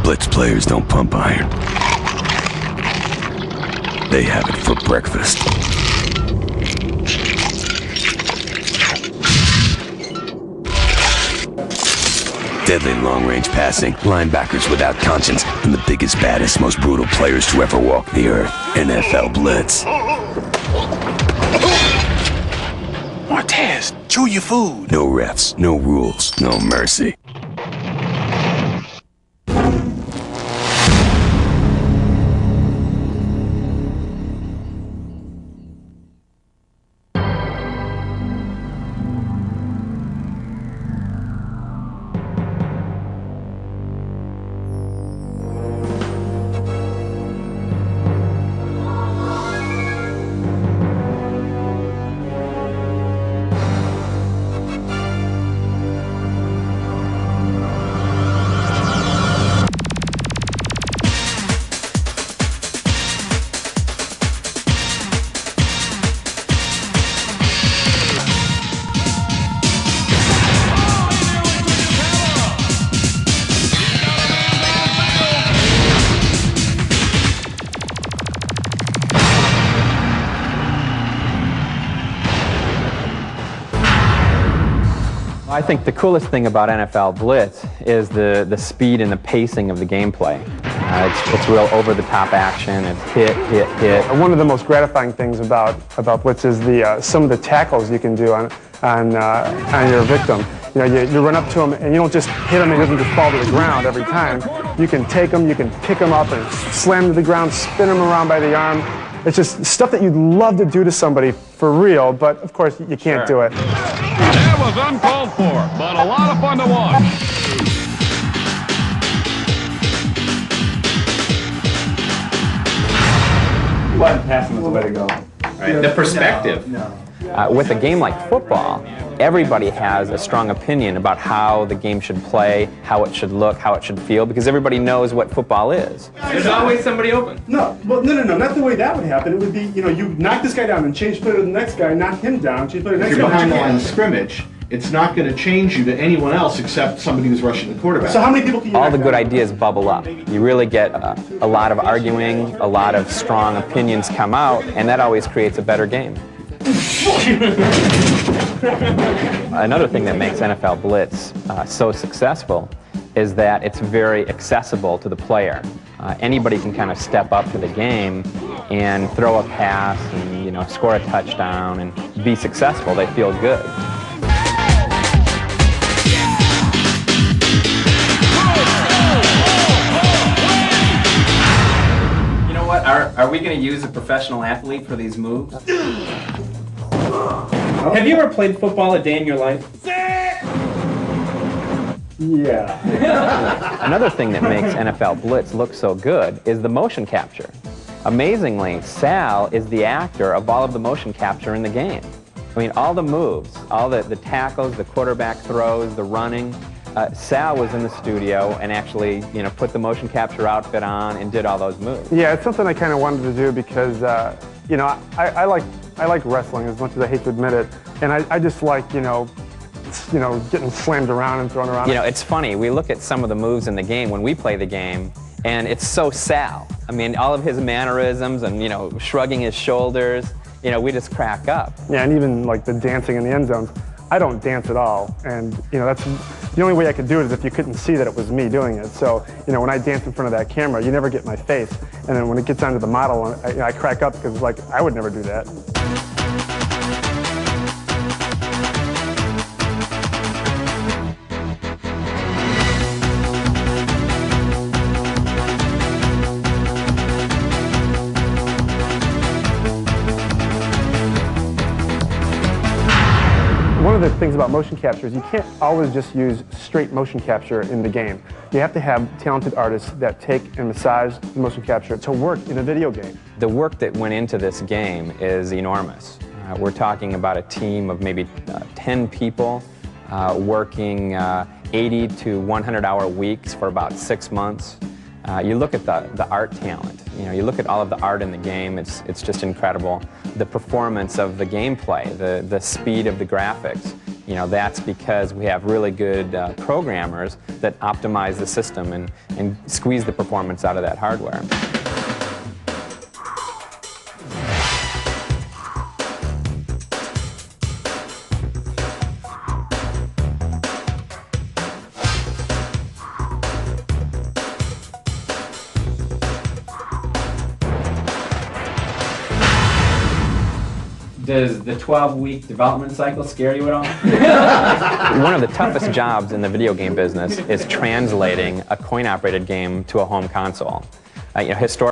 Blitz players don't pump iron. They have it for breakfast. Deadly long-range passing, linebackers without conscience, and the biggest, baddest, most brutal players to ever walk the earth. NFL Blitz. Martez, chew your food. No refs, no rules, no mercy. I think the coolest thing about NFL Blitz is the speed and the pacing of the gameplay. It's real over-the-top action. It's hit, hit, hit. One of the most gratifying things about Blitz is some of the tackles you can do on your victim. You know, you run up to him and you don't just hit him and he doesn't just fall to the ground every time. You can take him, you can pick him up and slam him to the ground, spin him around by the arm. It's just stuff that you'd love to do to somebody for real, but of course you can't do it. That was uncalled for, but a lot of fun to watch. Button passing is the way to go. Right. The perspective. With a game like football, everybody has a strong opinion about how the game should play, how it should look, how it should feel, because everybody knows what football is. There's always somebody open. No, well, no, not the way that would happen. It would be, you know, you knock this guy down and change play to the next guy, knock him down, change play to the next guy. If you're behind the line of scrimmage, it's not going to change you to anyone else except somebody who's rushing the quarterback. So how many people can you All the good ideas bubble up. You really get a lot of arguing, a lot of strong opinions come out, and that always creates a better game. Another thing that makes NFL Blitz so successful is that it's very accessible to the player. Anybody can kind of step up to the game and throw a pass and, you know, score a touchdown and be successful. They feel good. You know what? Are we going to use a professional athlete for these moves? Have you ever played football a day in your life? Yeah. Another thing that makes NFL Blitz look so good is the motion capture. Amazingly, Sal is the actor of all of the motion capture in the game. I mean, all the moves, all the tackles, the quarterback throws, the running. Sal was in the studio and actually, you know, put the motion capture outfit on and did all those moves. Yeah, it's something I kind of wanted to do because, you know, I like wrestling as much as I hate to admit it, and I just like, you know, getting slammed around and thrown around. You know, it's funny. We look at some of the moves in the game when we play the game, and it's so Sal. I mean, all of his mannerisms and, you know, shrugging his shoulders, you know, we just crack up. Yeah, and even like the dancing in the end zones. I don't dance at all, and you know, that's the only way I could do it is if you couldn't see that it was me doing it. So, you know, when I dance in front of that camera, you never get my face, and then when it gets onto the model, I crack up because, like, I would never do that. One of the things about motion capture is you can't always just use straight motion capture in the game. You have to have talented artists that take and massage the motion capture to work in a video game. The work that went into this game is enormous. We're talking about a team of maybe 10 people working 80 to 100-hour weeks for about 6 months. You look at the art talent, you know, you look at all of the art in the game, it's just incredible. The performance of the gameplay, the speed of the graphics, You know, that's because we have really good programmers that optimize the system and squeeze the performance out of that hardware. Does the 12-week development cycle scare you at all? One of the toughest jobs in the video game business is translating a coin-operated game to a home console. You know, historically,